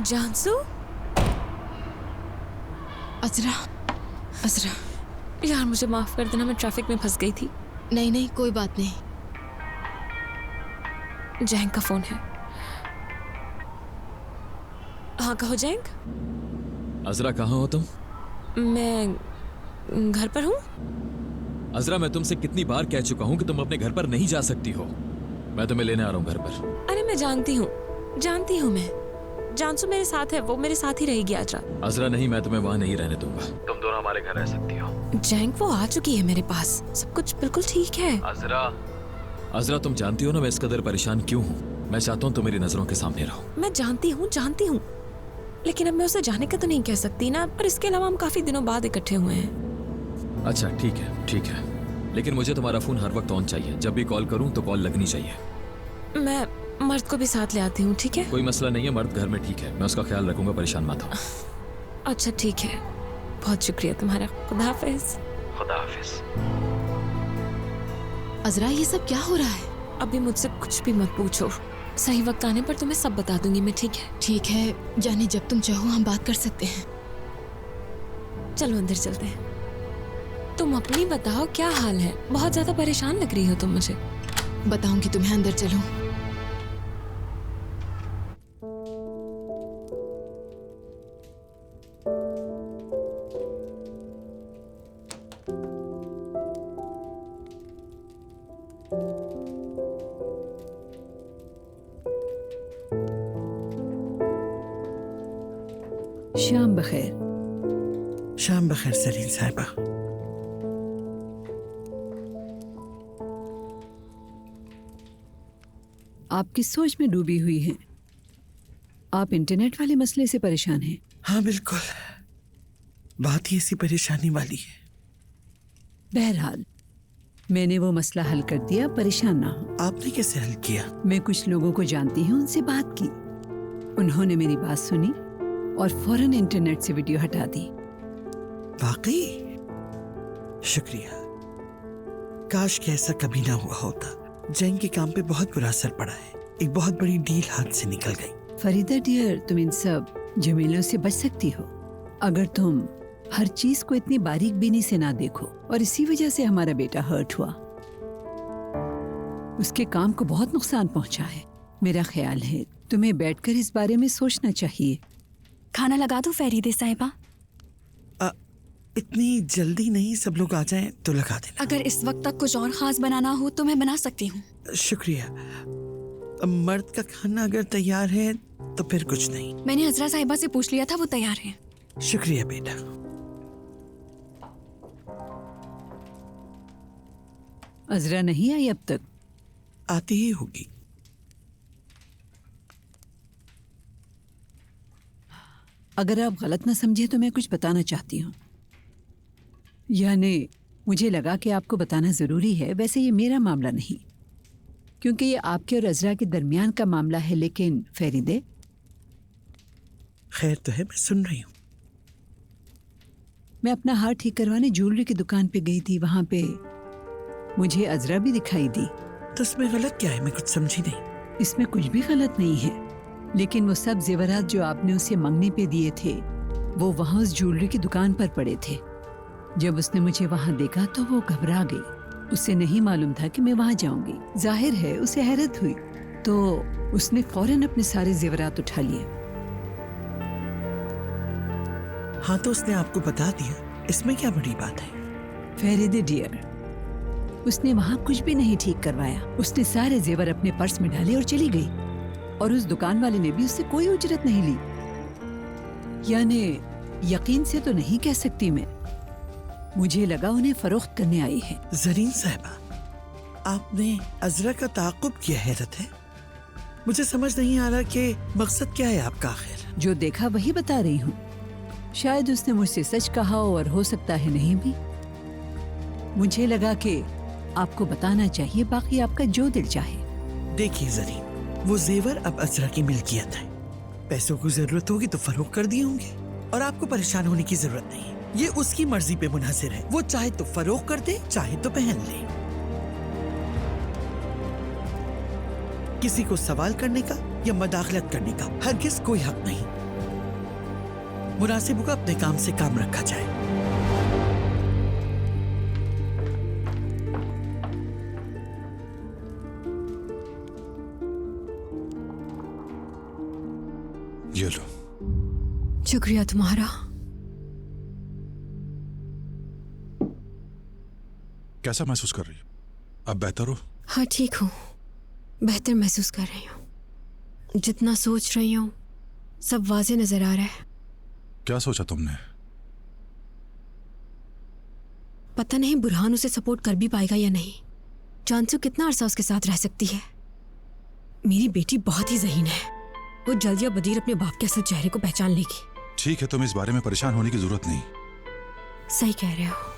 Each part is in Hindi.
जानसू? अजरा, अजरा। यार मुझे माफ कर देना, मैं ट्रैफिक में फंस गई थी। नहीं नहीं, कोई बात नहीं। जैंग का फोन है। हाँ कहो जैंग। अजरा कहाँ हो तुम? मैं घर पर हूँ। अजरा मैं तुमसे कितनी बार कह चुका हूँ कि तुम अपने घर पर नहीं जा सकती हो। मैं तुम्हें लेने आ रहा हूँ घर पर। अरे मैं जानती हूँ मैं। जानसू मेरे साथ है, वो मेरे साथ ही रहेगी आज रात। अजरा नहीं, मैं तुम्हें वहाँ नहीं रहने दूंगा। तुम दोनों हमारे घर रह सकती हो। जैंग वो आ चुकी है मेरे पास, सब कुछ बिल्कुल ठीक है। अजरा तुम जानती हो ना मैं इस कदर परेशान क्यों हूँ। मैं चाहता हूँ तुम मेरी नजरों के सामने रहो। मैं जानती हूँ, लेकिन अब मैं उसे जाने का तो नहीं कह सकती ना। पर इसके अलावा हम काफी दिनों बाद इकट्ठे हुए हैं। अच्छा ठीक है, लेकिन मुझे तुम्हारा फोन हर वक्त ऑन चाहिए। जब भी कॉल करूँ तो कॉल लगनी चाहिए। मैं मर्द को भी साथ ले आती हूँ, ठीक है? कोई मसला नहीं है, मर्द घर में ठीक है, मैं उसका ख्याल रखूंगा, परेशान मत हो। अच्छा ठीक है, बहुत शुक्रिया तुम्हारा। खुदा हाफिज। अजरा, ये सब क्या हो रहा है? अभी मुझसे कुछ भी मत पूछो, सही वक्त आने पर तुम्हें सब बता दूंगी मैं, ठीक है? ठीक है जानी, जब तुम चाहो हम बात कर सकते हैं। चलो अंदर चलते हैं। तुम अपनी बताओ, क्या हाल है? बहुत ज्यादा परेशान लग रही हो तुम मुझे। बताऊंगी तुम्हें, अंदर चलो। शाम बखैर। शाम बखैर सलील साहिबा। आप किस सोच में डूबी हुई हैं? आप इंटरनेट वाले मसले से परेशान हैं? हाँ बिल्कुल, बात ही ऐसी परेशानी वाली है। बहरहाल मैंने वो मसला हल कर दिया, परेशान ना हो। आपने कैसे हल किया? मैं कुछ लोगों को जानती हूँ, उनसे बात की, उन्होंने मेरी बात सुनी और फौरन इंटरनेट से वीडियो हटा दी। वाकई शुक्रिया। काश कि ऐसा कभी ना हुआ होता। जैंग के काम पे बहुत बुरा असर पड़ा है। एक बहुत बड़ी डील हाथ से निकल गई। फरीदा डियर, तुम इन सब झमेलों से बच सकती हो अगर तुम हर चीज को इतनी बारीक बीनी से ना देखो। और इसी वजह से हमारा बेटा हर्ट हुआ, उसके काम को बहुत नुकसान पहुंचा है। मेरा ख्याल है तुम्हें बैठकर इस बारे में सोचना चाहिए। खाना लगा दो फरीदे साहिबा? इतनी जल्दी नहीं, सब लोग आ जाएं तो लगा देना। अगर इस वक्त तक कुछ और खास बनाना हो तो मैं बना सकती हूँ। शुक्रिया। मर्द का खाना अगर तैयार है तो फिर कुछ नहीं। मैंने अजरा साहिबा से पूछ लिया था, वो तैयार है। शुक्रिया बेटा। अजरा नहीं आई अब तक? आती ही होगी। अगर आप गलत ना समझे तो मैं कुछ बताना चाहती हूँ। यानी मुझे लगा कि आपको बताना ज़रूरी है। वैसे ये मेरा मामला नहीं, क्योंकि ये आपके और अजरा के दरमियान का मामला है। लेकिन फरीदे, खैर तो है, मैं सुन रही हूँ। मैं अपना हार ठीक करवाने ज्वेलरी की दुकान पे गई थी। वहाँ पे मुझे अजरा भी दिखाई दी। तो इसमें गलत क्या है? मैं कुछ समझी नहीं। इसमें कुछ भी गलत नहीं है, लेकिन वो सब जेवरात जो आपने उसे मंगनी पे दिए थे वो वहाँ उस ज्वेलरी की दुकान पर पड़े थे। जब उसने मुझे वहाँ देखा तो वो घबरा गई। उसे नहीं मालूम था कि मैं वहाँ जाऊंगी। जाहिर है उसे हैरत हुई, तो उसने फौरन अपने सारे जेवरात उठा लिए। हाँ तो उसने आपको बता दिया, इसमें क्या बड़ी बात है? फरीदे डियर, उसने वहाँ कुछ भी नहीं ठीक करवाया। उसने सारे जेवर अपने पर्स में डाले और चली गई, और उस दुकान वाले ने भी उससे कोई उजरत नहीं ली। यानी यकीन से तो नहीं कह सकती मैं, मुझे लगा उन्हें फरोख्त करने आई है। जरीन साहिबा, आपने अजरा का ताक़ुब किया, हैरत है। मुझे समझ नहीं आ रहा कि मकसद क्या है आपका आखिर। जो देखा वही बता रही हूँ। शायद उसने मुझसे सच कहा और हो सकता है नहीं भी। मुझे लगा कि आपको बताना चाहिए, बाकी आपका जो दिल चाहे। देखिए जरीन, वो जेवर अब अजरा की मिल्कियत है। पैसों को जरूरत होगी तो फरोख्त कर दिए होंगे, और आपको परेशान होने की जरूरत नहीं है। ये उसकी मर्जी पे मुनहसिर है। वो चाहे तो फरोख्त कर दे, चाहे तो पहन ले। किसी को सवाल करने का या मदाखलत करने का हरगिज़ कोई हक नहीं। मुनासिब होगा अपने काम से काम रखा जाए। ये लो। शुक्रिया तुम्हारा। कैसा महसूस कर रही हो? अब बेहतर हो? हाँ ठीक हूँ, बेहतर महसूस कर रही हूँ। जितना सोच रही हूँ सब वाज़ेह नजर आ रहा है। क्या सोचा तुमने? पता नहीं बुरहान उसे सपोर्ट कर भी पाएगा या नहीं। जानसू कितना अरसा उसके साथ रह सकती है। मेरी बेटी बहुत ही ज़हीन है, वो जल्द या बदीर अपने बाप के असल चेहरे को पहचान लेगी। ठीक है, तुम इस बारे में परेशान होने की जरूरत नहीं। सही कह रहे हो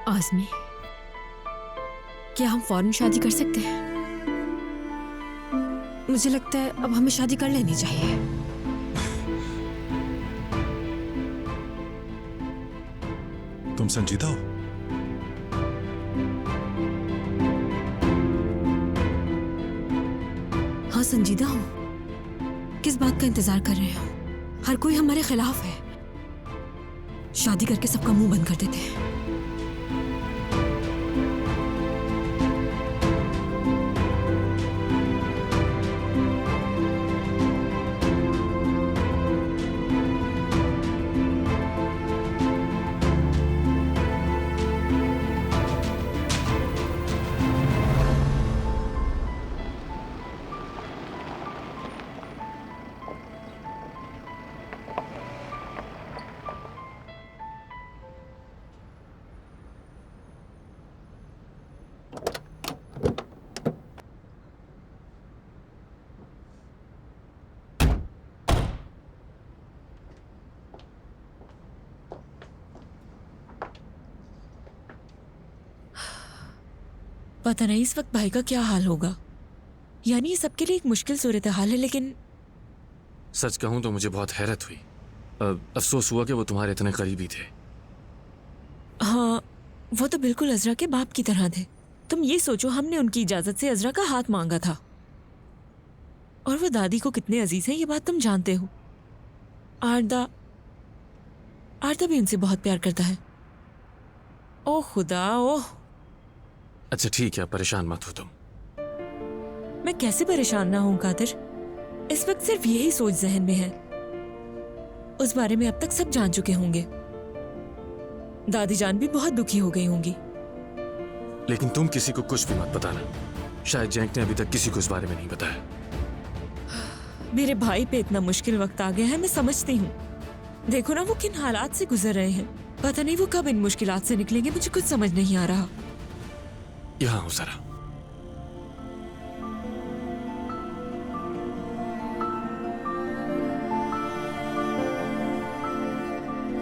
आज़मी। क्या हम फौरन शादी कर सकते हैं? मुझे लगता है अब हमें शादी कर लेनी चाहिए। तुम संजीदा हो? हाँ संजीदा हूँ। किस बात का इंतजार कर रहे हो? हर कोई हमारे खिलाफ है। शादी करके सबका मुंह बंद कर देते हैं। पता नहीं इस वक्त भाई का क्या हाल होगा। यानी ये सबके लिए एक मुश्किल सूरत हाल है, लेकिन सच कहूं तो मुझे बहुत हैरत हुई। अफसोस हुआ कि वो तुम्हारे इतने करीबी थे। हाँ, वो तो बिल्कुल अजरा के बाप की तरह थे। तुम ये सोचो, हमने उनकी इजाजत से अजरा का हाथ मांगा था, और वो दादी को कितने अजीज हैं ये बात तुम जानते हो। आरदा भी उनसे बहुत प्यार करता है। ओह खुदा, ओह। अच्छा ठीक है, परेशान मत हो तुम। मैं कैसे परेशान ना हूं कादिर? इस वक्त सिर्फ यही सोच जहन में है। उस बारे में अब तक सब जान चुके होंगे। दादी जान भी बहुत दुखी हो गई होंगी। लेकिन तुम किसी को कुछ भी मत बताना। शायद जैंक ने अभी तक किसी को इस बारे में नहीं बताया। मेरे भाई पे इतना मुश्किल वक्त आ गया है, मैं समझती हूँ। देखो ना वो किन हालात से गुजर रहे हैं। पता नहीं वो कब इन मुश्किलात से निकलेंगे, मुझे कुछ समझ नहीं आ रहा। यहाँ हो जरा।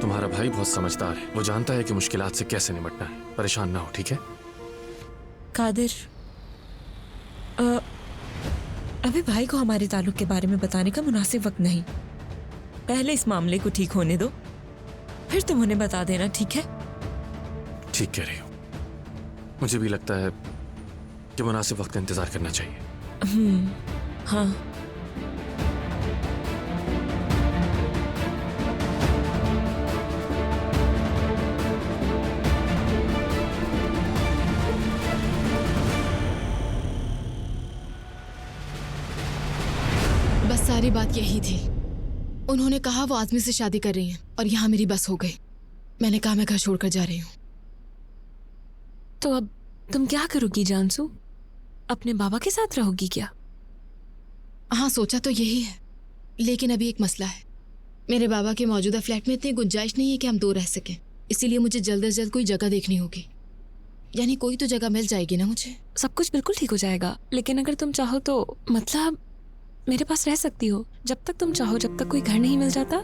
तुम्हारा भाई बहुत समझदार है, वो जानता है कि मुश्किलात से कैसे निपटना है। परेशान ना हो, ठीक है? कादिर, अभी भाई को हमारे ताल्लुक के बारे में बताने का मुनासिब वक्त नहीं। पहले इस मामले को ठीक होने दो, फिर तुम उन्हें बता देना, ठीक है? ठीक कह रही हो। मुझे भी लगता है कि मुनासिब वक्त का इंतजार करना चाहिए। हाँ। बस सारी बात यही थी। उन्होंने कहा वो आदमी से शादी कर रही हैं और यहाँ मेरी बस हो गई। मैंने कहा मैं घर छोड़कर जा रही हूँ। तो अब तुम क्या करोगी जानसू? अपने बाबा के साथ रहोगी क्या? हाँ, सोचा तो यही है, लेकिन अभी एक मसला है। मेरे बाबा के मौजूदा फ्लैट में इतनी गुंजाइश नहीं है कि हम दो रह सकें। इसीलिए मुझे जल्द से जल्द कोई जगह देखनी होगी। यानी कोई तो जगह मिल जाएगी ना मुझे? सब कुछ बिल्कुल ठीक हो जाएगा, लेकिन अगर तुम चाहो तो मतलब मेरे पास रह सकती हो जब तक तुम चाहो, जब तक कोई घर नहीं मिल जाता।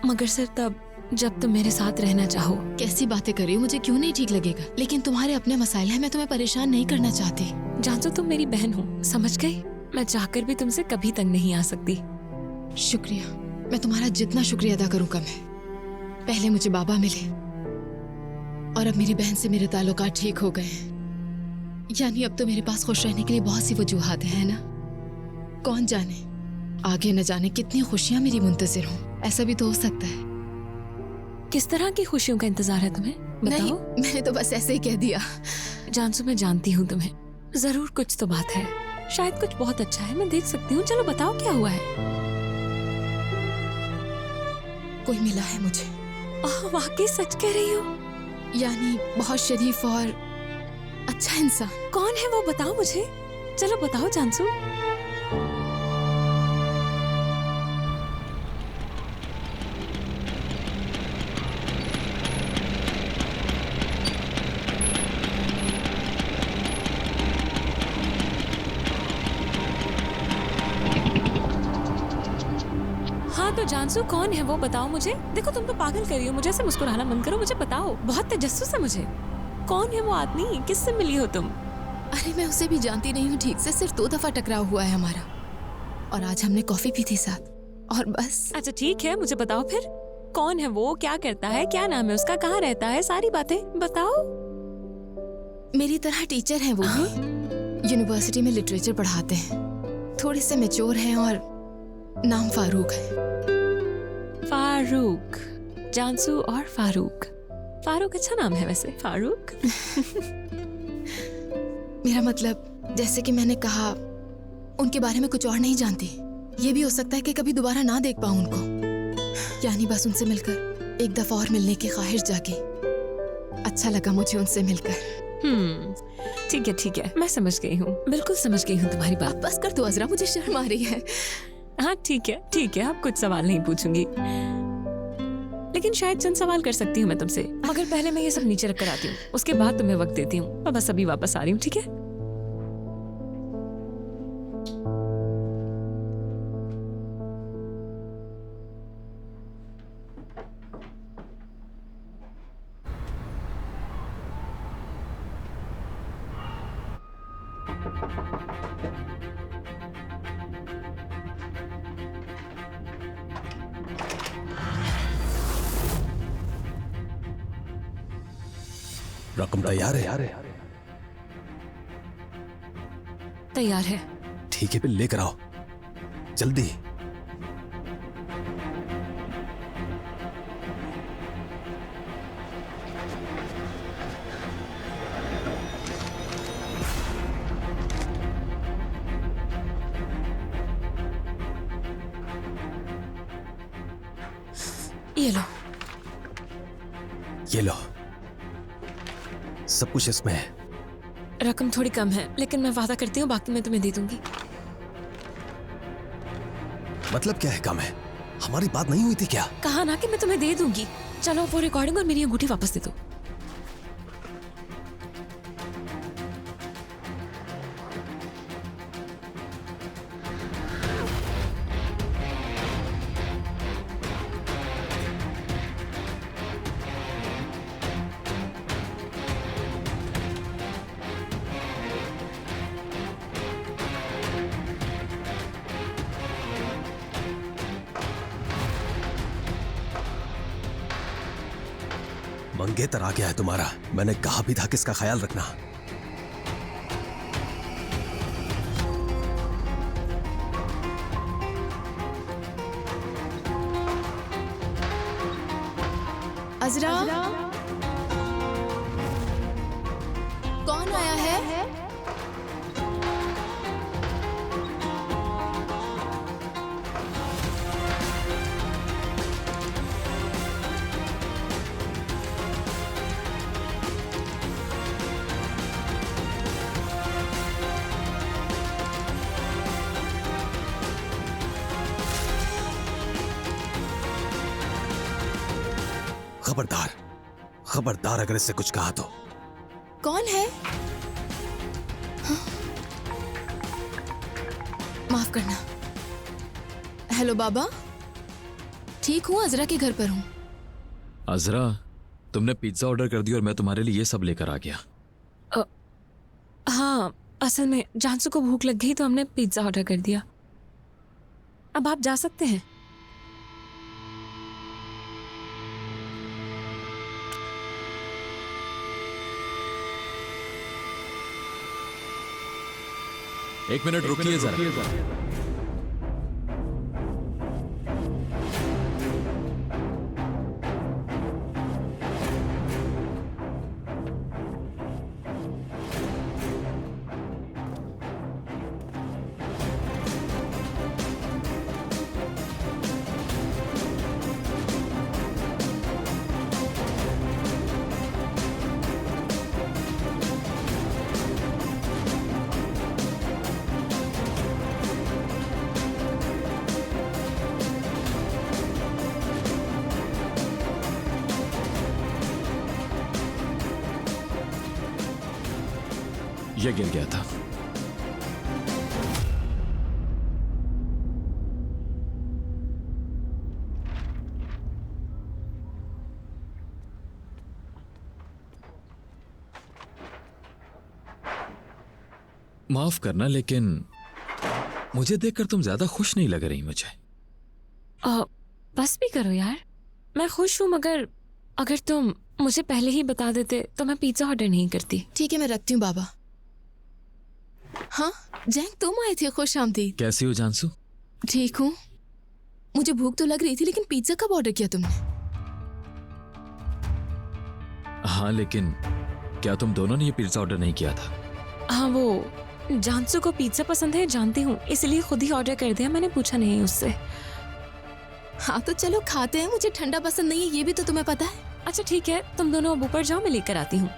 मगर सिर्फ तब जब तुम मेरे साथ रहना चाहो। कैसी बातें कर रही हो? मुझे क्यों नहीं ठीक लगेगा? लेकिन तुम्हारे अपने मसाइल हैं, मैं तुम्हें परेशान नहीं करना चाहती। जानसो तुम मेरी बहन हो, समझ गई? मैं चाहकर भी तुमसे कभी तंग नहीं आ सकती। शुक्रिया। मैं तुम्हारा जितना शुक्रिया अदा करूं कम है। पहले मुझे बाबा मिले और अब मेरी बहन से मेरे ताल्लुकात ठीक हो गए हैं। यानी अब तो मेरे पास खुश रहने के लिए बहुत सी वजूहात है ना? कौन जाने, आगे न जाने कितनी खुशियां मेरी मुंतजिर हों। ऐसा भी तो हो सकता है। किस तरह की खुशियों का इंतजार है तुम्हें? नहीं, बताओ। मैंने तो बस ऐसे ही कह दिया। जानसू, मैं जानती हूँ तुम्हें, जरूर कुछ तो बात है, शायद कुछ बहुत अच्छा है, मैं देख सकती हूँ। चलो बताओ क्या हुआ है। कोई मिला है मुझे, वाकई सच कह रही हो? यानी बहुत शरीफ और अच्छा इंसान। कौन है वो, बताओ मुझे। चलो बताओ जानसू। हाँ तो जानसू, कौन है वो, बताओ मुझे। देखो तुम तो पागल कर रही हो, मुझे ऐसे मुस्कुराना बंद करो, मुझे बताओ। बहुत तजस्सुस है मुझे। कौन है वो आदमी, किससे मिली हो तुम? अरे मैं उसे भी जानती नहीं हूँ ठीक से, सिर्फ 2 दफा टकराव हुआ है हमारा, और आज हमने कॉफी पी थी साथ, और बस। अच्छा ठीक है, मुझे बताओ फिर। कौन है वो, क्या करता है, क्या नाम है उसका, कहाँ रहता है, सारी बातें बताओ। मेरी तरह टीचर हैं वो भी, यूनिवर्सिटी में लिटरेचर पढ़ाते हैं, थोड़े से मैच्योर हैं, और नाम फारूक है। फारूक, जानसू और फारूक। फारूक अच्छा नाम है वैसे, फारूक। मेरा मतलब, जैसे कि मैंने कहा, उनके बारे में कुछ और नहीं जानती। ये भी हो सकता है कि कभी दोबारा ना देख पाऊं उनको, यानी बस उनसे मिलकर एक दफा और मिलने की ख्वाहिश जागी। अच्छा लगा मुझे उनसे मिलकर। ठीक है, मैं समझ गई हूँ, बिल्कुल समझ गई हूँ तुम्हारी बात। बस कर तू अजरा, मुझे शर्म आ रही है। हाँ ठीक है, अब कुछ सवाल नहीं पूछूंगी, लेकिन शायद चंद सवाल कर सकती हूँ मैं तुमसे। मगर पहले मैं ये सब नीचे रख कर आती हूँ, उसके बाद तुम्हें वक्त देती हूँ। मैं बस अभी वापस आ रही हूँ, ठीक है? रकम तैयार है? तैयार है। ठीक है, फिर लेकर आओ जल्दी। ये लो। ये लो, सब कुछ इसमें है। रकम थोड़ी कम है, लेकिन मैं वादा करती हूँ बाकी मैं तुम्हें दे दूंगी। मतलब क्या है कम है? हमारी बात नहीं हुई थी क्या? कहा ना कि मैं तुम्हें दे दूंगी। चलो वो रिकॉर्डिंग और मेरी अंगूठी वापस दे दो। मंगेतर आ गया है तुम्हारा। मैंने कहा भी था कि इसका ख्याल रखना। अजरा, कौन आया है? खबरदार, खबरदार अगर इससे कुछ कहा तो। कौन है? हाँ? माफ करना। हेलो बाबा, ठीक हूँ, अजरा के घर पर हूँ। अजरा, तुमने पिज्जा ऑर्डर कर दिया और मैं तुम्हारे लिए ये सब लेकर आ गया। हाँ, असल में जानसू को भूख लग गई तो हमने पिज्जा ऑर्डर कर दिया। अब आप जा सकते हैं। एक मिनट रुकिए जरा। ये गिर गया था। माफ करना, लेकिन मुझे देखकर तुम ज्यादा खुश नहीं लग रही मुझे। बस भी करो यार, मैं खुश हूँ, मगर अगर तुम मुझे पहले ही बता देते तो मैं पिज्जा ऑर्डर नहीं करती। ठीक है, मैं रखती हूँ बाबा। हाँ जैंग, तुम आए थे, खुश आमदीद। कैसी हो जानसू? ठीक हूँ। मुझे भूख तो लग रही थी, लेकिन पिज्जा कब ऑर्डर किया तुमने? हाँ, लेकिन क्या तुम दोनों ने ये पिज्जा ऑर्डर नहीं किया था? हाँ, वो जानसू को पिज्जा पसंद है, जानती हूँ, इसलिए खुद ही ऑर्डर कर दिया, मैंने पूछा नहीं उससे। हाँ तो चलो खाते हैं, मुझे ठंडा पसंद नहीं है, ये भी तो तुम्हें पता है। अच्छा ठीक है, तुम दोनों अब ऊपर जाओ, मैं लेकर आती हूँ।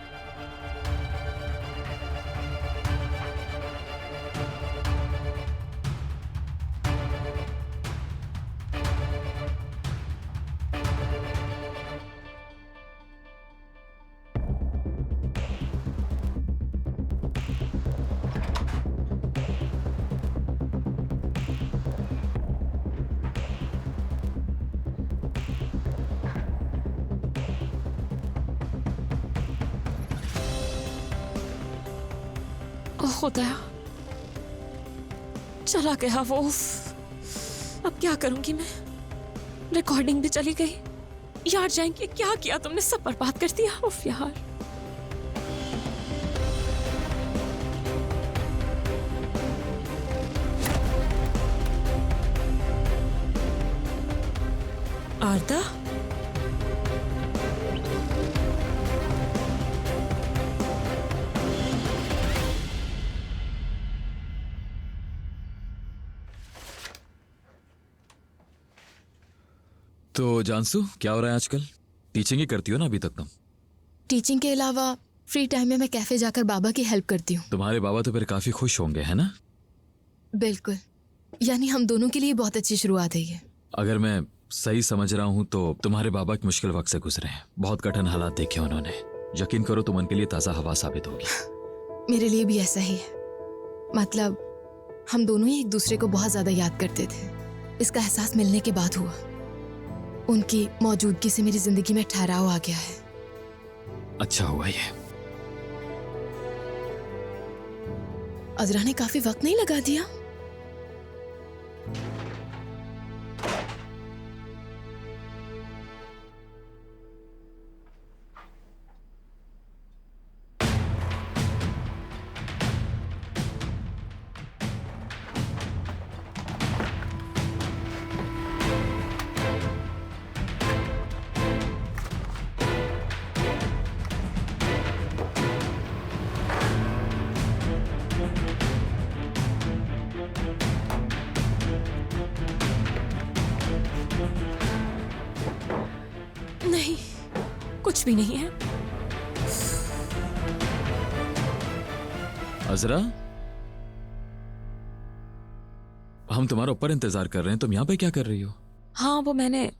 खुदाया, चला गया वो। अब क्या करूंगी मैं? रिकॉर्डिंग भी चली गई। यार जाएंगे, क्या किया तुमने? सब बर्बाद कर दिया। उफ यार। आरता, तो जानसू, क्या हो रहा है आजकल? टीचिंग ही करती हो ना अभी तक तुम? टीचिंग के अलावा फ्री टाइम में मैं कैफे जाकर बाबा की हेल्प करती हूँ। तुम्हारे बाबा तो फिर काफी खुश होंगे, है ना? बिल्कुल, यानी हम दोनों के लिए बहुत अच्छी शुरुआत है ये। अगर मैं सही समझ रहा हूँ तो तुम्हारे बाबा एक मुश्किल वक्त से गुजरे हैं, बहुत कठिन हालात देखे उन्होंने। यकीन करो, तुम उनके लिए ताज़ा हवा साबित होगी। मेरे लिए भी ऐसा ही है। मतलब हम दोनों ही एक दूसरे को बहुत ज्यादा याद करते थे। इसका एहसास मिलने के बाद हुआ। उनकी मौजूदगी से मेरी जिंदगी में ठहराव आ गया है। अच्छा हुआ ये। अजरा ने काफी वक्त नहीं लगा दिया। नहीं, कुछ भी नहीं है। अजरा, हम तुम्हारा ऊपर इंतजार कर रहे हैं, तुम यहाँ पे क्या कर रही हो? हाँ, वो मैंने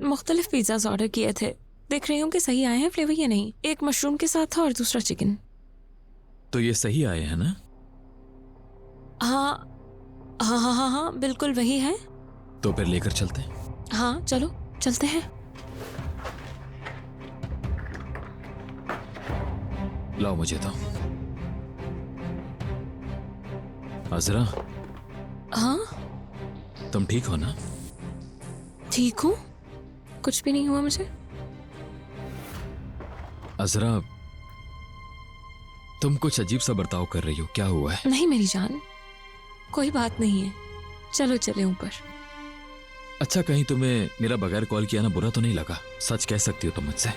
मुख्तलिफ पिज्जाज ऑर्डर किए थे, देख रही हूँ कि सही आए हैं फ्लेवर या नहीं। एक मशरूम के साथ था और दूसरा चिकन। तो ये सही आए हैं ना? हाँ हाँ हाँ हाँ हाँ, बिल्कुल वही है। तो फिर लेकर चलते हैं। हाँ चलो, चलते हैं। लाओ मुझे तो। अजरा, हाँ तुम ठीक हो ना? ठीक हूँ, कुछ भी नहीं हुआ मुझे। अजरा, तुम कुछ अजीब सा बर्ताव कर रही हो, क्या हुआ है? नहीं मेरी जान, कोई बात नहीं है, चलो चले ऊपर। अच्छा, कहीं तुम्हें मेरा बगैर कॉल किया ना बुरा तो नहीं लगा? सच कह सकती हो तुम मुझसे?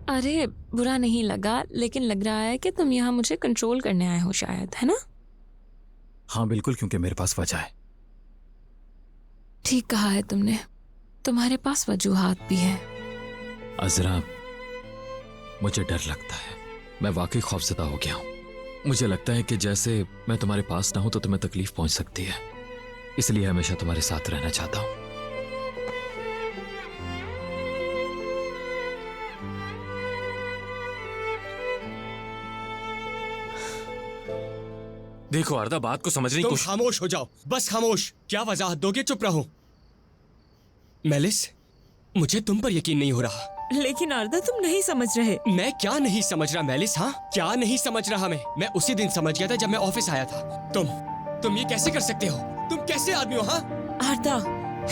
अरे बुरा नहीं लगा, लेकिन लग रहा है कि तुम यहाँ मुझे कंट्रोल करने आए हो शायद, है ना? हाँ बिल्कुल, क्योंकि मेरे पास वजह है। ठीक कहा है तुमने, तुम्हारे पास वजूहात भी है। अजरा, मुझे डर लगता है, मैं वाकई खौफजदा हो गया हूँ। मुझे लगता है कि जैसे मैं तुम्हारे पास ना हूं तो तुम्हें तकलीफ पहुंच सकती है, इसलिए हमेशा तुम्हारे साथ रहना चाहता हूं। देखो आरदा, बात को समझने की तुम कोशिश। खामोश हो जाओ, बस खामोश। क्या वजाहत दोगे? चुप रहो। मेलिस, मुझे तुम पर यकीन नहीं हो रहा। लेकिन आरदा तुम नहीं समझ रहे। मैं क्या नहीं समझ रहा मेलिस? हाँ, क्या नहीं समझ रहा मैं उसी दिन समझ गया था जब मैं ऑफिस आया था। तुम ये कैसे कर सकते हो? तुम कैसे आदमी हो? हाँ, आरदा,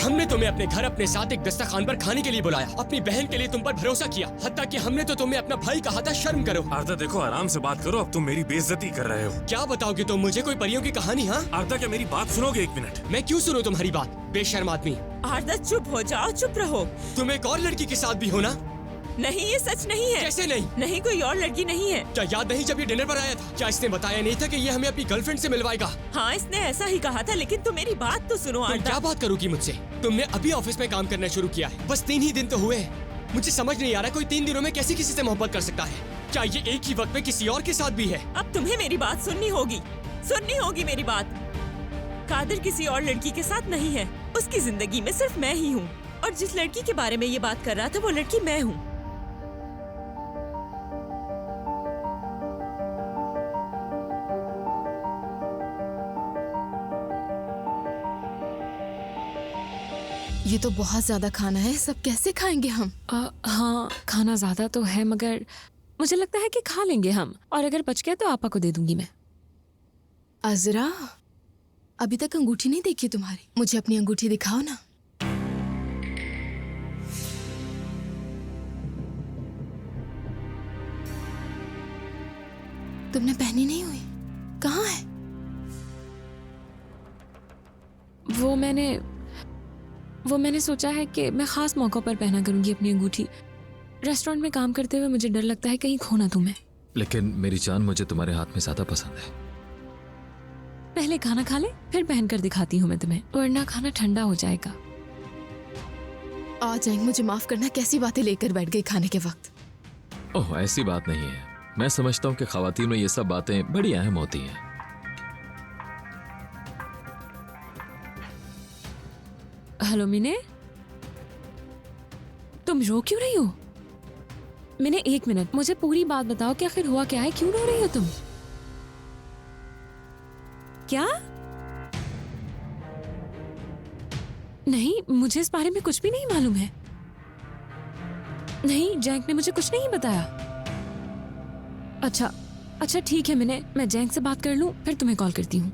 हमने तुम्हें अपने घर अपने साथ एक दस्तरखान पर खाने के लिए बुलाया, अपनी बहन के लिए तुम पर भरोसा किया, हत्ता कि हमने तो तुम्हें अपना भाई कहा था। शर्म करो। आरदा देखो, आराम से बात करो, अब तुम मेरी बेइज्जती कर रहे हो। क्या बताओगे तुम मुझे कोई परियों की कहानी? हाँ आरदा, क्या मेरी बात सुनोगे? एक मिनट। मैं क्यों सुनूं तुम्हारी बात, बेशर्म आदमी? आरदा चुप हो जाओ, चुप रहो। तुम एक और लड़की के साथ भी हो ना? नहीं, ये सच नहीं है। कैसे नहीं? नहीं, कोई और लड़की नहीं है। क्या याद नहीं जब ये डिनर पर आया था? क्या इसने बताया नहीं था कि ये हमें अपनी गर्लफ्रेंड से मिलवाएगा? हाँ, इसने ऐसा ही कहा था, लेकिन तुम मेरी बात तो सुनो तुम आरदा। क्या बात करोगी मुझसे? तुमने अभी ऑफिस में काम करना शुरू किया है, बस 3 ही दिन तो हुए हैं। मुझे समझ नहीं आ रहा कोई 3 दिनों में कैसे किसी से मोहब्बत कर सकता है? क्या ये एक ही वक्त में किसी और के साथ भी है? अब तुम्हें मेरी बात सुननी होगी मेरी बात। कादिर किसी और लड़की के साथ नहीं है, उसकी जिंदगी में सिर्फ मैं ही हूँ, और जिस लड़की के बारे में ये बात कर रहा था वो लड़की मैं हूँ। ये तो बहुत ज्यादा खाना है, सब कैसे खाएंगे हम? हाँ, खाना ज्यादा तो है, मगर मुझे लगता है कि खा लेंगे हम, और अगर बच गया तो आपा को दे दूंगी मैं। अजरा, अभी तक अंगूठी नहीं देखी तुम्हारी, मुझे अपनी अंगूठी दिखाओ ना। तुमने पहनी नहीं हुई? कहाँ है? वो मैंने सोचा है कि मैं खास मौकों पर पहना करूंगी अपनी अंगूठी। रेस्टोरेंट में काम करते हुए मुझे डर लगता है कहीं खो ना तुम्हें। लेकिन मेरी जान, मुझे तुम्हारे हाथ में ज्यादा पसंद है। पहले खाना खा ले, फिर पहन कर दिखाती हूँ मैं तुम्हें, वरना खाना ठंडा हो जाएगा। आ जाएंगे, मुझे माफ करना, कैसी बातें लेकर बैठ गई खाने के वक्त। ओह, ऐसी बात नहीं है। मैं समझता हूँ कि ख्वातीन में ये सब बातें बड़ी अहम होती हैं। हेलो मिने, तुम रो क्यों रही हो? मिने, 1 मिनट, मुझे पूरी बात बताओ कि आखिर हुआ क्या है, क्यों रो रही हो तुम? क्या? नहीं, मुझे इस बारे में कुछ भी नहीं मालूम है। नहीं, जैंक ने मुझे कुछ नहीं बताया। अच्छा ठीक है मिने, मैं जैंक से बात कर लूं, फिर तुम्हें कॉल करती हूँ।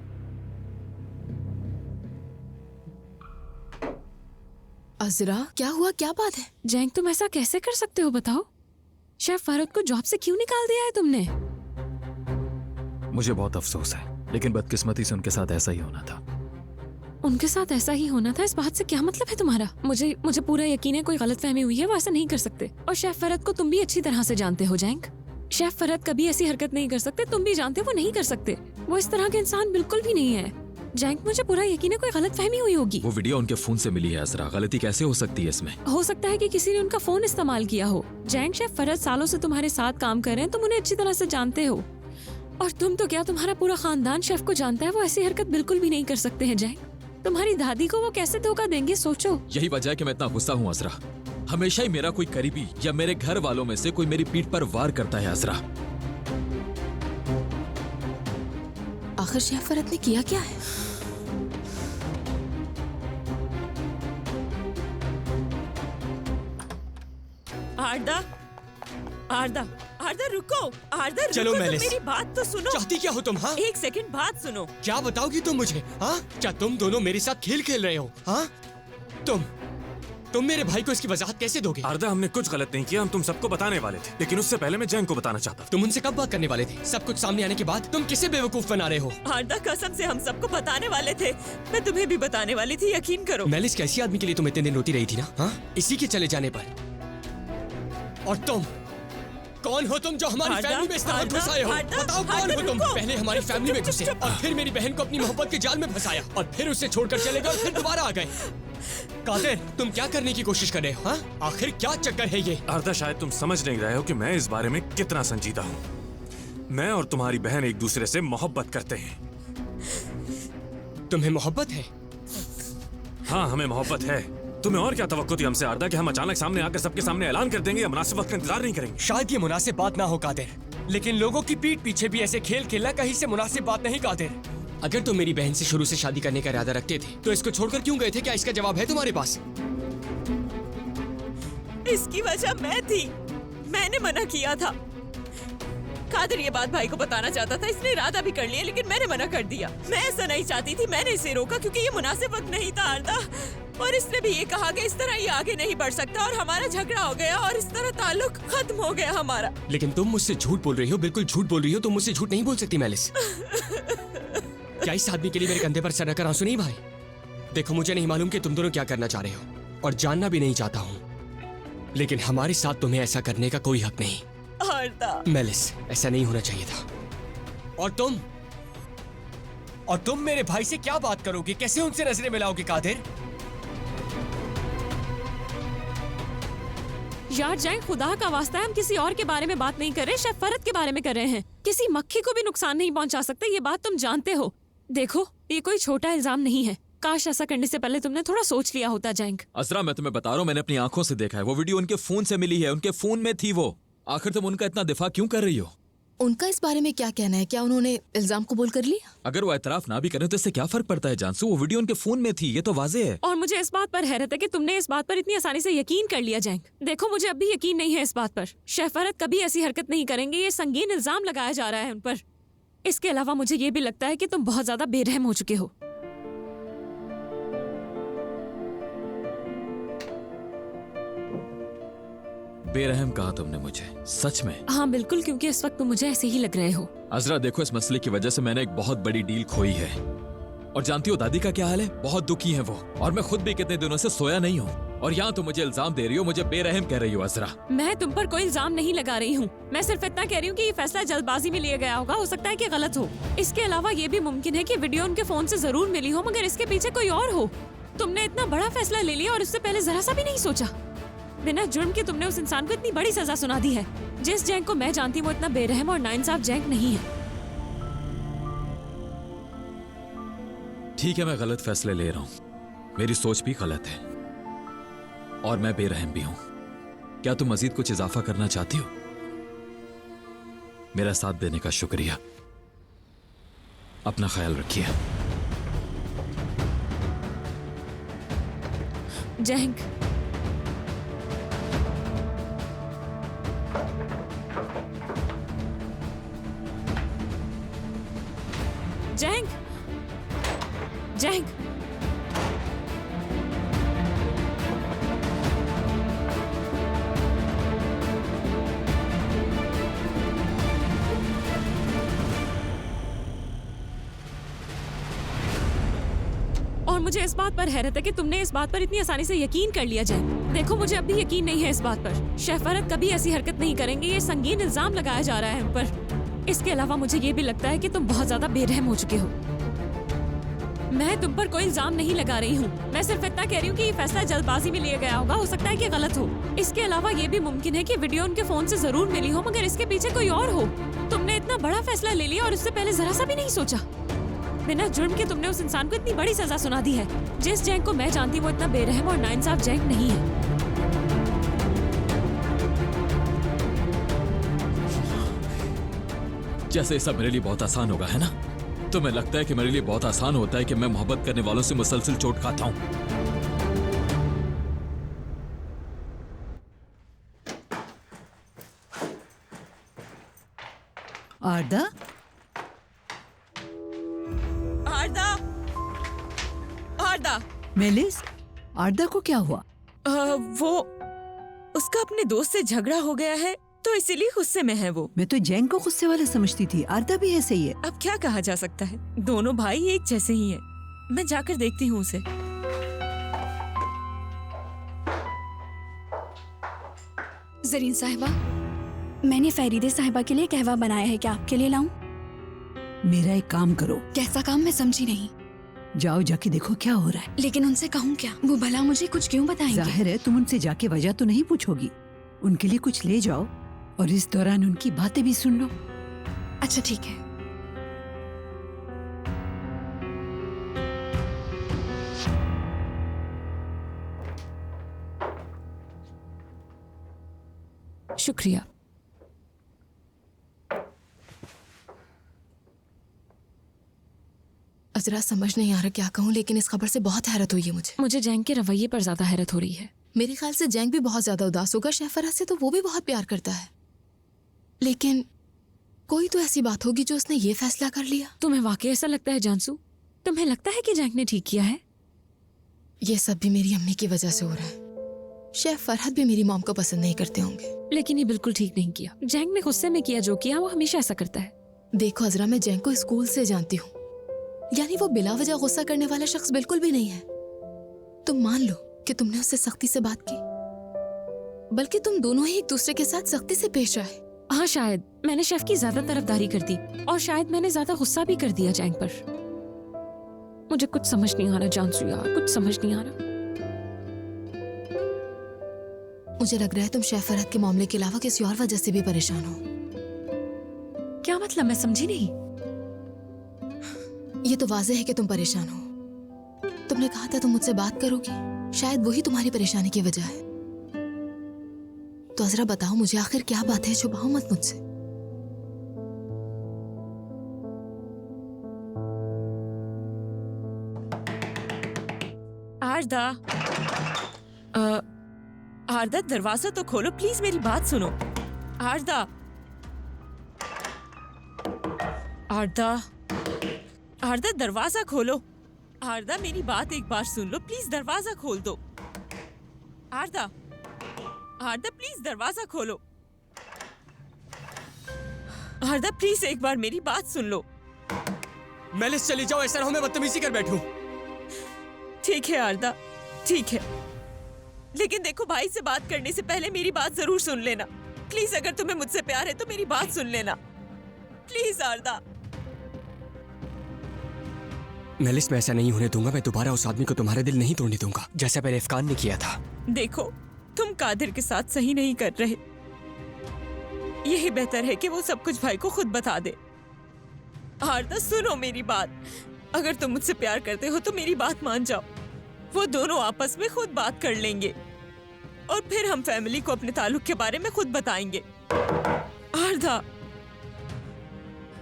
अजरा, क्या हुआ, क्या बात है? जैंक, तुम ऐसा कैसे कर सकते हो बताओ? शेफ फरहद को जॉब से क्यों निकाल दिया है तुमने? मुझे बहुत अफसोस है, लेकिन बदकिस्मती से उनके साथ ऐसा ही होना था। उनके साथ ऐसा ही होना था, इस बात से क्या मतलब है तुम्हारा? मुझे पूरा यकीन है कोई गलतफहमी हुई है, वो ऐसा नहीं कर सकते। और शेफ फरहद को तुम भी अच्छी तरह से जानते हो जैंक। शेफ फरहद कभी ऐसी हरकत नहीं कर सकते, तुम भी जानते हो वो नहीं कर सकते। वो इस तरह के इंसान बिल्कुल भी नहीं है। जैंक, मुझे पूरा यकीन है कोई गलतफहमी हुई होगी। वो वीडियो उनके फोन से मिली है अजरा, गलती कैसे हो सकती है इसमें? हो सकता है कि किसी ने उनका फोन इस्तेमाल किया हो। जैंक, शेफ फरहद सालों से तुम्हारे साथ काम कर रहे हैं, तुम उन्हें अच्छी तरह से जानते हो। और तुम तो क्या, तुम्हारा पूरा खानदान शेफ को जानता है, वो ऐसी हरकत बिल्कुल भी नहीं कर सकते हैं। जैंक, तुम्हारी दादी को वो कैसे धोखा देंगे, सोचो। यही वजह है कि मैं इतना गुस्सा हूँ अजरा। हमेशा ही मेरा कोई करीबी या मेरे घर वालों में से कोई मेरी पीठ पर वार करता है अजरा। आखिर शेफ फरहद ने किया क्या है? आरदा रुको, आरदा चलो रुको, मेलिस, मेरी बात तो सुनो। चाहती क्या हो तुम? हाँ, 1 सेकंड बात सुनो। क्या बताओगी तुम मुझे? हाँ, क्या तुम दोनों मेरे साथ खेल खेल रहे हो? हाँ, तुम मेरे भाई को इसकी वजाहत कैसे दोगे? आरदा, हमने कुछ गलत नहीं किया, हम तुम सबको बताने वाले थे, लेकिन उससे पहले मैं जैंक को बताना चाहता था। तुम उनसे कब बात करने वाले थे? सब कुछ सामने आने के बाद तुम किसे बेवकूफ बना रहे हो? आरदा, कसम से हम सबको बताने वाले थे, मैं तुम्हें भी बताने वाली थी, यकीन करो। मेलिस, कैसी आदमी के लिए तुम इतने दिन रोती रही थी ना? हाँ, इसी के चले जाने पर। और तुम कौन हो तुम जो हमारी फैमिली में इस तरह घुस आए हो? बताओ कौन हो तुम? पहले हमारी फैमिली में घुसे और फिर मेरी बहन को अपनी मोहब्बत के जाल में फंसाया और फिर उसे छोड़कर चले गए और फिर दोबारा आ गए। कादिर, तुम क्या करने की कोशिश कर रहे हो? हाँ, आखिर क्या चक्कर है ये? आरदा, शायद तुम समझ नहीं रहे हो कि मैं इस बारे में कितना संजीदा हूँ। मैं और तुम्हारी बहन एक दूसरे से मोहब्बत करते हैं। तुम्हें मोहब्बत है? हाँ, हमें मोहब्बत है। तुम्हें और क्या तवक्को थी हमसे आरदा कि हम अचानक सामने आकर सबके सामने ऐलान कर देंगे या मुनासिब वक्त का इंतजार नहीं करेंगे? शायद ये मुनासिब बात ना हो कादिर, लेकिन लोगों की पीठ पीछे भी ऐसे खेल खेलना कहीं से मुनासिब बात नहीं कादिर। अगर तुम मेरी बहन से शुरू से शादी करने का इरादा रखते थे तो इसको छोड़कर क्यों गए थे? क्या इसका जवाब है तुम्हारे पास? इसकी वजह मैं थी, मैंने मना किया था। कादिर ये बात भाई को बताना चाहता था, इसने इरादा भी कर लिया, लेकिन मैंने मना कर दिया। मैं ऐसा नहीं चाहती थी, मैंने इसे रोका क्योंकि ये मुनासिब वक्त नहीं था आरदा। और इसने भी ये कहा कि इस तरह ये आगे नहीं बढ़ सकता, और हमारा झगड़ा हो गया और इस तरह ताल्लुक खत्म हो गया हमारा। लेकिन तुम मुझसे झूठ बोल रही हो, बिल्कुल झूठ बोल रही हो। तुम मुझसे झूठ नहीं बोल सकती मेलिस। क्या इस आदमी के लिए मेरे कंधे पर सर रखकर आंसू नहीं भाई? देखो, मुझे नहीं मालूम कि तुम दोनों क्या करना चाह रहे हो, और जानना भी नहीं चाहता हूँ, लेकिन हमारे साथ तुम्हें ऐसा करने का कोई हक नहीं। मेलिस, ऐसा नहीं होना चाहिए था। और तुम मेरे भाई से क्या बात करोगे? कैसे उनसे नजरें मिलाओगे कादिर? यार जैंग, खुदा का वास्ता है, हम किसी और के बारे में बात नहीं कर रहे, शेफ फरत के बारे में कर रहे हैं। किसी मक्खी को भी नुकसान नहीं पहुंचा सकते, ये बात तुम जानते हो। देखो, ये कोई छोटा इल्जाम नहीं है। काश ऐसा करने से पहले तुमने थोड़ा सोच लिया होता जैंग। अजरा, मैं तुम्हें बता रहा हूँ, मैंने अपनी आंखों से देखा है। वो वीडियो उनके फोन से मिली है, उनके फोन में थी वो। आखिर तुम उनका इतना दिफा क्यों कर रही हो? उनका इस बारे में क्या कहना है? क्या उन्होंने इल्जाम कबूल कर लिया? अगर वो एतराफ ना भी करें तो इससे क्या फर्क पड़ता है जानसू? वो वीडियो उनके फोन में थी, ये तो वाजे है। और मुझे इस बात पर हैरत है कि तुमने इस बात पर इतनी आसानी से यकीन कर लिया जैंग। देखो, मुझे अब भी यकीन नहीं है इस बात पर। शेफ फरत कभी ऐसी हरकत नहीं करेंगे, ये संगीन इल्जाम लगाया जा रहा है उन पर। इसके अलावा मुझे ये भी लगता है कि तुम बहुत ज्यादा बेरहम हो चुके हो। बेरहम कहा तुमने मुझे? सच में? हाँ बिल्कुल, क्योंकि इस वक्त तुम मुझे ऐसे ही लग रहे हो। अजरा देखो, इस मसले की वजह से मैंने एक बहुत बड़ी डील खोई है। और जानती हो दादी का क्या हाल है? बहुत दुखी है वो, और मैं खुद भी कितने दिनों से सोया नहीं हूँ। और यहाँ तुम मुझे इल्जाम दे रही हो, मुझे बेरहम कह रही हो। अजरा, मैं तुम पर कोई इल्जाम नहीं लगा रही हूँ। मैं सिर्फ इतना कह रही हूँ कि ये फैसला जल्दबाजी में लिया गया होगा, हो सकता है कि गलत हो। इसके अलावा ये भी मुमकिन है कि वीडियो उनके फोन से जरूर मिली हो, मगर इसके पीछे कोई और हो। तुमने इतना बड़ा फैसला ले लिया और इससे पहले जरा सा भी नहीं सोचा। बिना जुर्म के तुमने उस इंसान को इतनी बड़ी सजा सुना दी है। जिस जैंग को मैं जानती हूँ वो इतना बेरहम और नाइंसाफ जैंग नहीं है। ठीक है, मैं गलत फैसले ले रहा हूँ, मेरी सोच भी गलत है और मैं बेरहम भी हूं। क्या तुम मजीद कुछ इजाफा करना चाहती हो? मेरा साथ देने का शुक्रिया। अपना ख्याल रखिए। जैंग, जैंग, जैंग, और मुझे इस बात पर हैरत है कि तुमने इस बात पर इतनी आसानी से यकीन कर लिया जैंग। देखो, मुझे अब भी यकीन नहीं है इस बात पर। शेफ फरत कभी ऐसी हरकत नहीं करेंगे, ये संगीन इल्जाम लगाया जा रहा है उन पर। इसके अलावा मुझे ये भी लगता है कि तुम बहुत ज्यादा बेरहम हो चुके हो। मैं तुम पर कोई इल्जाम नहीं लगा रही हूँ, मैं सिर्फ इतना कह रही हूँ कि ये फैसला जल्दबाजी में लिया गया होगा, हो सकता है कि गलत हो। इसके अलावा ये भी मुमकिन है कि वीडियो उनके फोन से जरूर मिली हो, मगर इसके पीछे कोई और हो। तुमने इतना बड़ा फैसला ले लिया और इससे पहले जरा सा भी नहीं सोचा। बिना जुर्म के तुमने उस इंसान को इतनी बड़ी सजा सुना दी है। जिस जैंग को मैं जानती हूँ वो इतना बेरहम और नाइंसाफ जैंग नहीं है। जैसे ये सब मेरे लिए बहुत आसान होगा, है ना? तुम्हें लगता है कि मेरे लिए बहुत आसान होता है कि मैं मोहब्बत करने वालों से मुसलसल चोट खाता हूं? आरदा, आरदा, आरदा। मेलिस, आरदा को क्या हुआ? वो उसका अपने दोस्त से झगड़ा हो गया है, तो इसीलिए गुस्से में है वो। मैं तो जैंग को गुस्से वाला समझती थी। आरदा भी ऐसे ही है। अब क्या कहा जा सकता है, दोनों भाई एक जैसे ही हैं। मैं जाकर देखती हूँ उसे। जरीन साहिबा, मैंने फरीदे साहिबा के लिए कहवा बनाया है, क्या आपके लिए लाऊं? मेरा एक काम करो। कैसा काम? मैं समझी नहीं। जाओ जाके देखो क्या हो रहा है। लेकिन उनसे कहूँ क्या? वो भला मुझे कुछ क्यों बताएंगे? जाहिर है तुम उनसे जाके वजह तो नहीं पूछोगी। उनके लिए कुछ ले जाओ और इस दौरान उनकी बातें भी सुन लो। अच्छा ठीक है। शुक्रिया। अजरा समझ नहीं आ रहा क्या कहूँ, लेकिन इस खबर से बहुत हैरत हुई है मुझे। मुझे जैंग के रवैये पर ज्यादा हैरत हो रही है। मेरे ख्याल से जैंग भी बहुत ज्यादा उदास होगा। शहफराज से तो वो भी बहुत प्यार करता है, लेकिन कोई तो ऐसी बात होगी जो उसने ये फैसला कर लिया। तुम्हें वाकई ऐसा लगता है जानसू? तुम्हें लगता है कि जैंग ने ठीक किया है? ये सब भी मेरी अम्मी की वजह से हो रहा है। शेफ फरहत भी मेरी मॉम को पसंद नहीं करते होंगे। लेकिन ये बिल्कुल ठीक नहीं किया। जैंग ने गुस्से में किया जो किया, वो हमेशा ऐसा करता है। देखो अजरा, मैं जैंग को स्कूल से जानती हूँ, यानी वो बिला वजह गुस्सा करने वाला शख्स बिल्कुल भी नहीं है। तुम मान लो कि तुमने उससे सख्ती से बात की, बल्कि तुम दोनों ही एक दूसरे के साथ सख्ती से पेश आए। हाँ, शायद मैंने शेफ की ज्यादा तरफदारी कर दी, और शायद मैंने ज्यादा गुस्सा भी कर दिया जैंग पर। मुझे कुछ समझ नहीं आ रहा जानसू यार, कुछ समझ नहीं आ रहा। मुझे लग रहा है तुम शेफ फरहत के मामले के अलावा किसी और वजह से भी परेशान हो। क्या मतलब? मैं समझी नहीं। ये तो वाज़ेह है कि तुम परेशान हो। तुमने कहा था तुम मुझसे बात करोगी, शायद वही तुम्हारी परेशानी की वजह है। तो अजरा बताओ मुझे, आखिर क्या बात है? छुपाओ मत मुझसे। आरदा, आरदा दरवाजा तो खोलो प्लीज, मेरी बात सुनो। आरदा, आरदा, आरदा दरवाजा खोलो। आरदा मेरी बात एक बार सुन लो प्लीज, दरवाजा खोल दो। आरदा, आरदा प्लीज दरवाजा खोलो। आरदा प्लीज एक बार मेरी बात सुन लो। मेलिस चली जाओ, ऐसा ना हो मैं बदतमीजी कर बैठूं। ठीक है आरदा, ठीक है, लेकिन देखो भाई से बात करने से पहले मेरी बात जरूर सुन लेना प्लीज। अगर तुम्हें मुझसे प्यार है तो मेरी बात सुन लेना प्लीज आरदा। मेलिस, मैं ऐसा नहीं होने दूंगा। मैं दोबारा उस आदमी को तुम्हारे दिल नहीं तोड़ने दूंगा, जैसा पहले इफ्कान ने किया था। देखो तुम कादिर के साथ सही नहीं कर रहे। यही बेहतर है कि वो सब कुछ भाई को खुद बता दे। आरदा सुनो मेरी बात, अगर तुम मुझसे प्यार करते हो तो मेरी बात मान जाओ। वो दोनों आपस में खुद बात कर लेंगे और फिर हम फैमिली को अपने ताल्लुक के बारे में खुद बताएंगे। आरदा,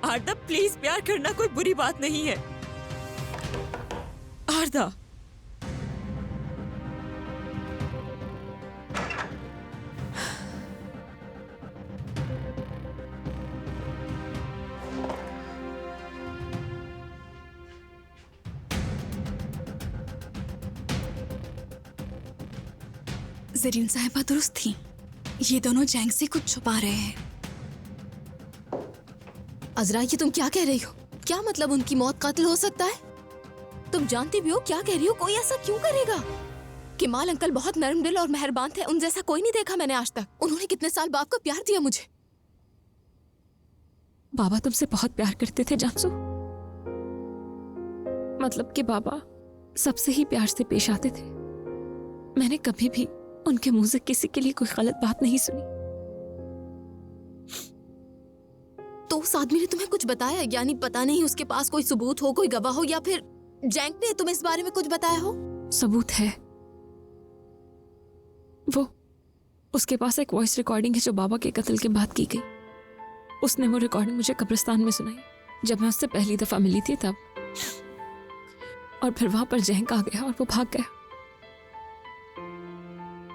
आरदा प्लीज, प्यार करना कोई बुरी बात नहीं है। आरदा, जरीन साहिबा दुरुस्त थी, ये दोनों जैंग से कुछ छुपा रहे हैं। अजरा, ये तुम क्या कह रही हो? क्या मतलब उनकी मौत कातिल हो सकता है? तुम जानती भी हो क्या कह रही हो? कोई ऐसा क्यों करेगा? किमाल अंकल बहुत नरम दिल और मेहरबान थे, उन जैसा कोई नहीं देखा मैंने आज तक। उन्होंने कितने साल बाप को प्यार दिया मुझे। बाबा तुमसे बहुत प्यार करते थे जानसू। मतलब कि बाबा सबसे ही प्यार से पेश आते थे। मैंने कभी भी उनके मुंह से किसी के लिए कोई गलत बात नहीं सुनी। तो उस आदमी ने तुम्हें कुछ बताया? यानी पता नहीं उसके पास कोई सबूत हो, कोई गवाह हो, या फिर जैंग ने तुम्हें इस बारे में कुछ बताया हो? सबूत है। वो उसके पास एक वॉइस रिकॉर्डिंग है जो बाबा के कत्ल के बाद की गई। उसने वो रिकॉर्डिंग मुझे कब्रिस्तान में सुनाई जब मैं उससे पहली दफा मिली थी तब। और फिर वहां पर जैंग आ गया और वो भाग गया।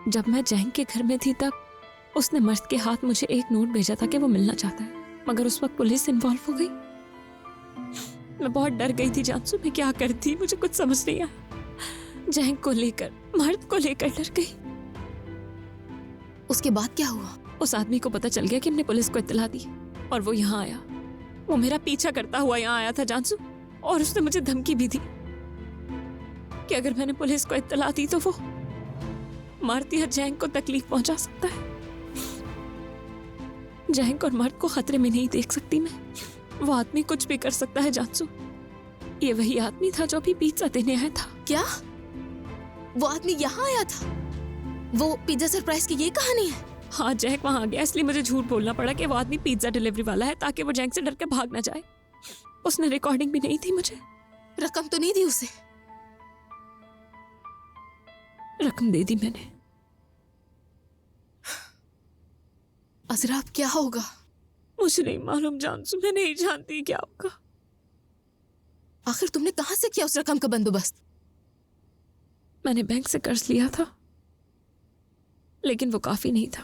जब मैं जैंग के घर में थी तब उसने मर्द के हाथ मुझे एक नोट भेजा था कि वो मिलना चाहता है, मगर उस वक्त पुलिस इन्वॉल्व हो गई। मैं बहुत डर गई थी जानसू, मैं क्या करती मुझे कुछ समझ नहीं आया। जैंग को लेकर, मर्द को लेकर डर गई। उसके बाद क्या हुआ? उस आदमी को पता चल गया कि हमने पुलिस को इत्तला दी और वो यहाँ आया। वो मेरा पीछा करता हुआ यहाँ आया था जानसू, और उसने मुझे धमकी भी दी कि अगर मैंने पुलिस को इत्तला दी तो वो मर्द या जैंग को तकलीफ पहुंचा सकता है। जैंग और मर्द को खतरे में नहीं देख सकती मैं। वो आदमी कुछ भी कर सकता है जानसू। ये वही आदमी था जो अभी पिज्जा देने आया था। क्या वो आदमी यहाँ आया था? वो पिज्जा सरप्राइज की ये कहानी है? हाँ, जैक वहां आ गया, इसलिए मुझे झूठ बोलना पड़ा कि वो आदमी पिज्जा डिलीवरी वाला है ताकि वो जैंग से डर के भाग ना जाए। उसने रिकॉर्डिंग भी नहीं थी मुझे। रकम तो नहीं दी उसे? रकम दे दी मैंने। अजरा, अब क्या होगा? मुझे नहीं मालूम जानसू, मैं नहीं जानती क्या होगा। आखिर तुमने कहां से किया उस रकम का बंदोबस्त? मैंने बैंक से कर्ज लिया था, लेकिन वो काफी नहीं था।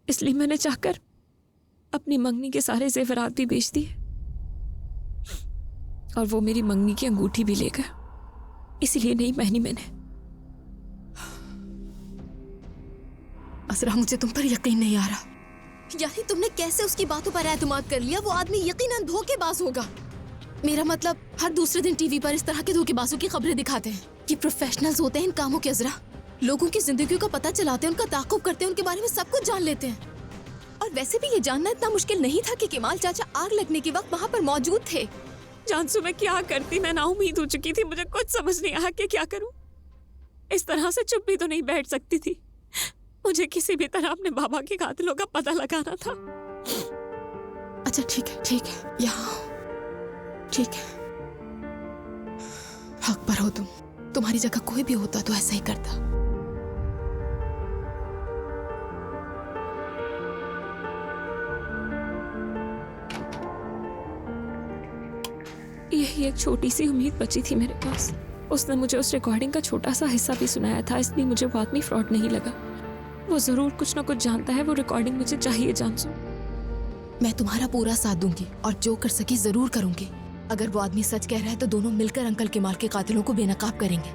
इसलिए मैंने चाहकर अपनी मंगनी के सारे जेवरात भी बेच दिए और वो मेरी मंगनी की अंगूठी भी ले गया। इसीलिए नहीं पहनी मैंने। असरा, मुझे तुम पर यकीन नहीं आ रहा। यानी तुमने कैसे उसकी बातों पर एतमाद कर लिया? वो आदमी यकीनन धोखेबाज होगा। मेरा मतलब, हर दूसरे दिन टीवी पर इस तरह के धोखेबाजों की खबरें दिखाते हैं। ये प्रोफेशनल्स होते हैं इन कामों के। अजरा, लोगों की जिंदगियों का पता चलाते हैं, उनका ताक़ुब करते हैं, उनके बारे में सब कुछ जान लेते हैं। और वैसे भी ये जानना इतना मुश्किल नहीं था कि केमाल चाचा आग लगने के वक्त वहाँ पर मौजूद थे। जानसू, मैं क्या करती? मैं नाउम्मीद हो चुकी थी। मुझे कुछ समझ नहीं आया कि क्या करूं। इस तरह से चुप भी तो नहीं बैठ सकती थी। मुझे किसी भी तरह अपने बाबा के कातिलों का पता लगाना था। अच्छा ठीक है, यहाँ ठीक है। हक पर हो तुम। तुम्हारी जगह कोई भी होता तो ऐसा ही करता। यही एक छोटी सी उम्मीद बची थी मेरे पास। उसने मुझे उस रिकॉर्डिंग का छोटा सा हिस्सा भी सुनाया था, इसलिए मुझे वो आदमी फ्रॉड नहीं लगा। वो जरूर कुछ ना कुछ जानता है। वो रिकॉर्डिंग मुझे चाहिए, जानसू। मैं तुम्हारा पूरा साथ दूंगी और जो कर सकी जरूर करूंगी। अगर वो आदमी सच कह रहा है तो दोनों मिलकर अंकल केमाल के कातिलों को बेनकाब करेंगे।